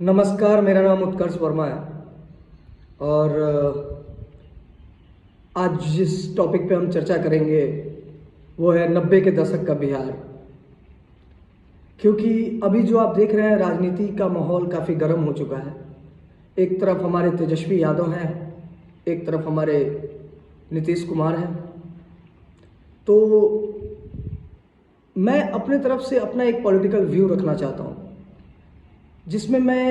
नमस्कार, मेरा नाम उत्कर्ष वर्मा है और आज जिस टॉपिक पे हम चर्चा करेंगे वो है 90 के दशक का बिहार। क्योंकि अभी जो आप देख रहे हैं राजनीति का माहौल काफ़ी गर्म हो चुका है। एक तरफ हमारे तेजस्वी यादव हैं, एक तरफ हमारे नीतीश कुमार हैं। तो मैं अपने तरफ से अपना एक पॉलिटिकल व्यू रखना चाहता हूँ जिसमें मैं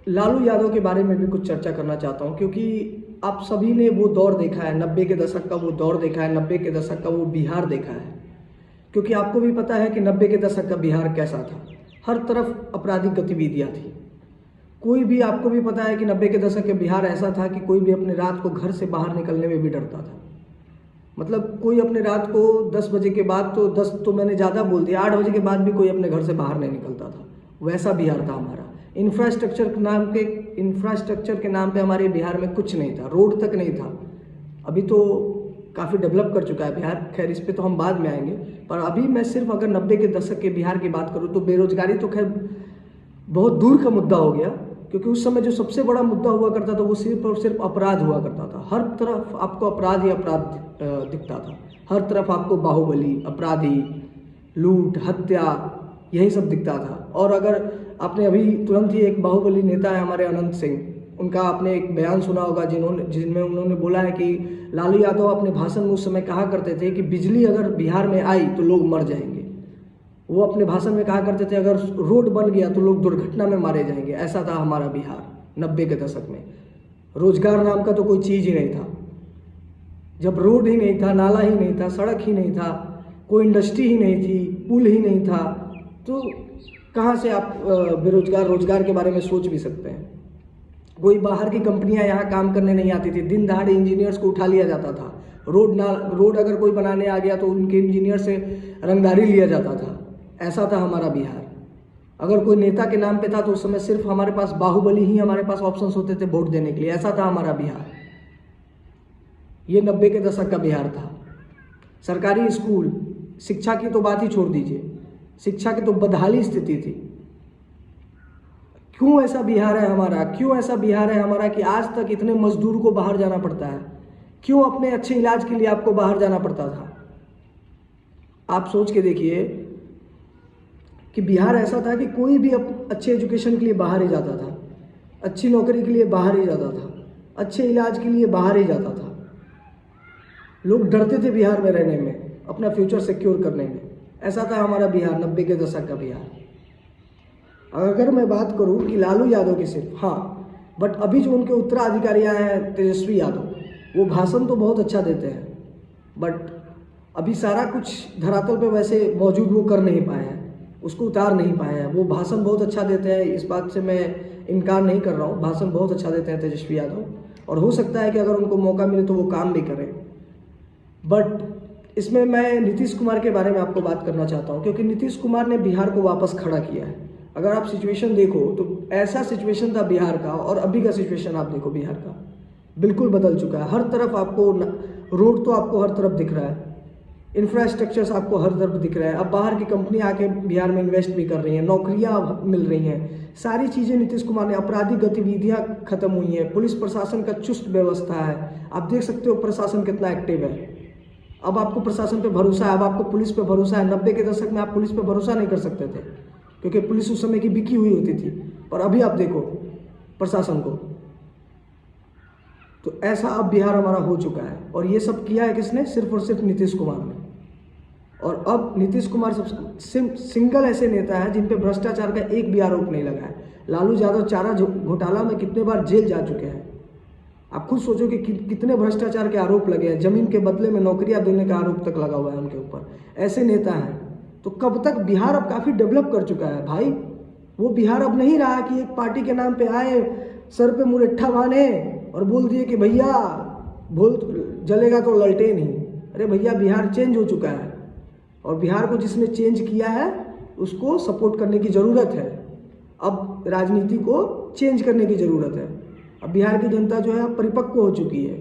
लालू यादव के बारे में भी कुछ चर्चा करना चाहता हूं, क्योंकि आप सभी ने वो दौर देखा है, 90 के दशक का वो दौर देखा है, 90 के दशक का वो बिहार देखा है। क्योंकि आपको भी पता है कि 90 के दशक का बिहार कैसा था। हर तरफ आपराधिक गतिविधियां थी। कोई भी, आपको भी पता है कि 90 के दशक के बिहार ऐसा था कि कोई भी अपने रात को घर से बाहर निकलने में भी डरता था। मतलब कोई अपने रात को 10 बजे के बाद, तो 10 तो मैंने ज़्यादा बोल दिया, 8 बजे के बाद भी कोई अपने घर से बाहर नहीं निकलता था। वैसा बिहार था हमारा। इंफ्रास्ट्रक्चर के नाम पे हमारे बिहार में कुछ नहीं था, रोड तक नहीं था। अभी तो काफ़ी डेवलप कर चुका है बिहार, खैर इस पे तो हम बाद में आएंगे। पर अभी मैं सिर्फ अगर 90 के दशक के बिहार की बात करूँ तो बेरोजगारी तो खैर बहुत दूर का मुद्दा हो गया, क्योंकि उस समय जो सबसे बड़ा मुद्दा हुआ करता था वो सिर्फ और सिर्फ अपराध हुआ करता था। हर तरफ आपको अपराध ही अपराध दिखता था। हर तरफ आपको बाहुबली, अपराधी, लूट, हत्या, यही सब दिखता था। और अगर आपने अभी तुरंत ही एक बाहुबली नेता है हमारे अनंत सिंह, उनका आपने एक बयान सुना होगा जिनमें उन्होंने बोला है कि लालू यादव अपने भाषण में उस समय कहा करते थे कि बिजली अगर बिहार में आई तो लोग मर जाएंगे। वो अपने भाषण में कहा करते थे अगर रोड बन गया तो लोग दुर्घटना में मारे जाएंगे। ऐसा था हमारा बिहार 90 के दशक में। रोजगार नाम का तो कोई चीज़ ही नहीं था। जब रोड ही नहीं था, नाला ही नहीं था, सड़क ही नहीं था, कोई इंडस्ट्री ही नहीं थी, पुल ही नहीं था, तो कहाँ से आप रोजगार के बारे में सोच भी सकते हैं। कोई बाहर की कंपनियां यहाँ काम करने नहीं आती थी। दिन दहाड़े इंजीनियर्स को उठा लिया जाता था। रोड अगर कोई बनाने आ गया तो उनके इंजीनियर से रंगदारी लिया जाता था। ऐसा था हमारा बिहार। अगर कोई नेता के नाम पे था तो उस समय सिर्फ हमारे पास बाहुबली ही हमारे पास ऑप्शंस होते थे वोट देने के लिए। ऐसा था हमारा बिहार। ये 90 के दशक का बिहार था। सरकारी स्कूल, शिक्षा की तो बात ही छोड़ दीजिए, शिक्षा की तो बदहाली स्थिति थी। क्यों ऐसा बिहार है हमारा? क्यों ऐसा बिहार है हमारा कि आज तक इतने मजदूर को बाहर जाना पड़ता है? क्यों अपने अच्छे इलाज के लिए आपको बाहर जाना पड़ता था? आप सोच के देखिए कि बिहार ऐसा था कि कोई भी अच्छे एजुकेशन के लिए बाहर ही जाता था, अच्छी नौकरी के लिए बाहर ही जाता था, अच्छे इलाज के लिए बाहर ही जाता था। लोग डरते थे बिहार में रहने में, अपना फ्यूचर सिक्योर करने में। ऐसा था हमारा बिहार, 90 के दशक का बिहार। अगर मैं बात करूं कि लालू यादव की सिर्फ, हाँ, बट अभी जो उनके उत्तराधिकारी आए हैं तेजस्वी यादव, वो भाषण तो बहुत अच्छा देते हैं, बट अभी सारा कुछ धरातल पे वैसे मौजूद वो कर नहीं पाए हैं, उसको उतार नहीं पाए हैं। वो भाषण बहुत अच्छा देते हैं, इस बात से मैं इनकार नहीं कर रहा हूँ। भाषण बहुत अच्छा देते हैं तेजस्वी यादव, और हो सकता है कि अगर उनको मौका मिले तो वो काम भी करें। बट इसमें मैं नीतीश कुमार के बारे में आपको बात करना चाहता हूं, क्योंकि नीतीश कुमार ने बिहार को वापस खड़ा किया है। अगर आप सिचुएशन देखो तो ऐसा सिचुएशन था बिहार का, और अभी का सिचुएशन आप देखो बिहार का, बिल्कुल बदल चुका है। हर तरफ आपको रोड तो आपको हर तरफ दिख रहा है, इंफ्रास्ट्रक्चर्स आपको हर तरफ दिख रहा है। अब बाहर की कंपनी आके बिहार में इन्वेस्ट भी कर रही हैं, नौकरियां मिल रही हैं, सारी चीज़ें नीतीश कुमार ने, आपराधिक गतिविधियां खत्म हुई हैं, पुलिस प्रशासन का चुस्त व्यवस्था है। आप देख सकते हो प्रशासन कितना एक्टिव है। अब आपको प्रशासन पे भरोसा है, अब आपको पुलिस पे भरोसा है। 90 के दशक में आप पुलिस पे भरोसा नहीं कर सकते थे, क्योंकि पुलिस उस समय की बिकी हुई होती थी। पर अभी आप देखो प्रशासन को, तो ऐसा अब बिहार हमारा हो चुका है। और ये सब किया है किसने? सिर्फ और सिर्फ नीतीश कुमार ने। और अब नीतीश कुमार सब सिंगल ऐसे नेता है जिन पे भ्रष्टाचार का एक भी आरोप नहीं लगा है। लालू यादव चारा घोटाला में कितने बार जेल जा चुके हैं। आप खुद सोचो कि कितने भ्रष्टाचार के आरोप लगे हैं, जमीन के बदले में नौकरियां देने का आरोप तक लगा हुआ है उनके ऊपर। ऐसे नेता हैं। तो कब तक? बिहार अब काफ़ी डेवलप कर चुका है भाई। वो बिहार अब नहीं रहा कि एक पार्टी के नाम पे आए, सर पे मुरेट्ठा बांधे और बोल दिए कि भैया बोल जलेगा तो ललटेन ही। अरे भैया, बिहार चेंज हो चुका है, और बिहार को जिसने चेंज किया है उसको सपोर्ट करने की ज़रूरत है। अब राजनीति को चेंज करने की ज़रूरत है। अब बिहार की जनता जो है परिपक्व हो चुकी है।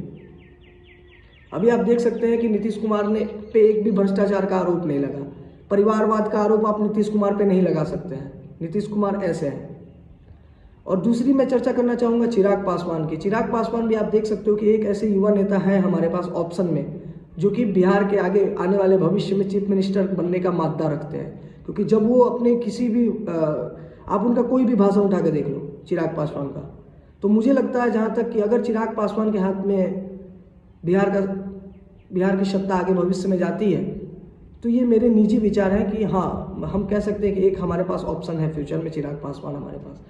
अभी आप देख सकते हैं कि नीतीश कुमार ने पे एक भी भ्रष्टाचार का आरोप नहीं लगा। परिवारवाद का आरोप आप नीतीश कुमार पे नहीं लगा सकते हैं। नीतीश कुमार ऐसे हैं। और दूसरी मैं चर्चा करना चाहूँगा चिराग पासवान की। चिराग पासवान भी आप देख सकते हो कि एक ऐसे युवा नेता हैं हमारे पास ऑप्शन में, जो कि बिहार के आगे आने वाले भविष्य में चीफ मिनिस्टर बनने का मादा रखते हैं। क्योंकि जब वो अपने किसी भी आप उनका कोई भी भाषण उठा के देख लो चिराग पासवान का, तो मुझे लगता है जहाँ तक कि अगर चिराग पासवान के हाथ में बिहार की सत्ता आगे भविष्य में जाती है, तो ये मेरे निजी विचार हैं कि हाँ, हम कह सकते हैं कि एक हमारे पास ऑप्शन है फ्यूचर में चिराग पासवान हमारे पास।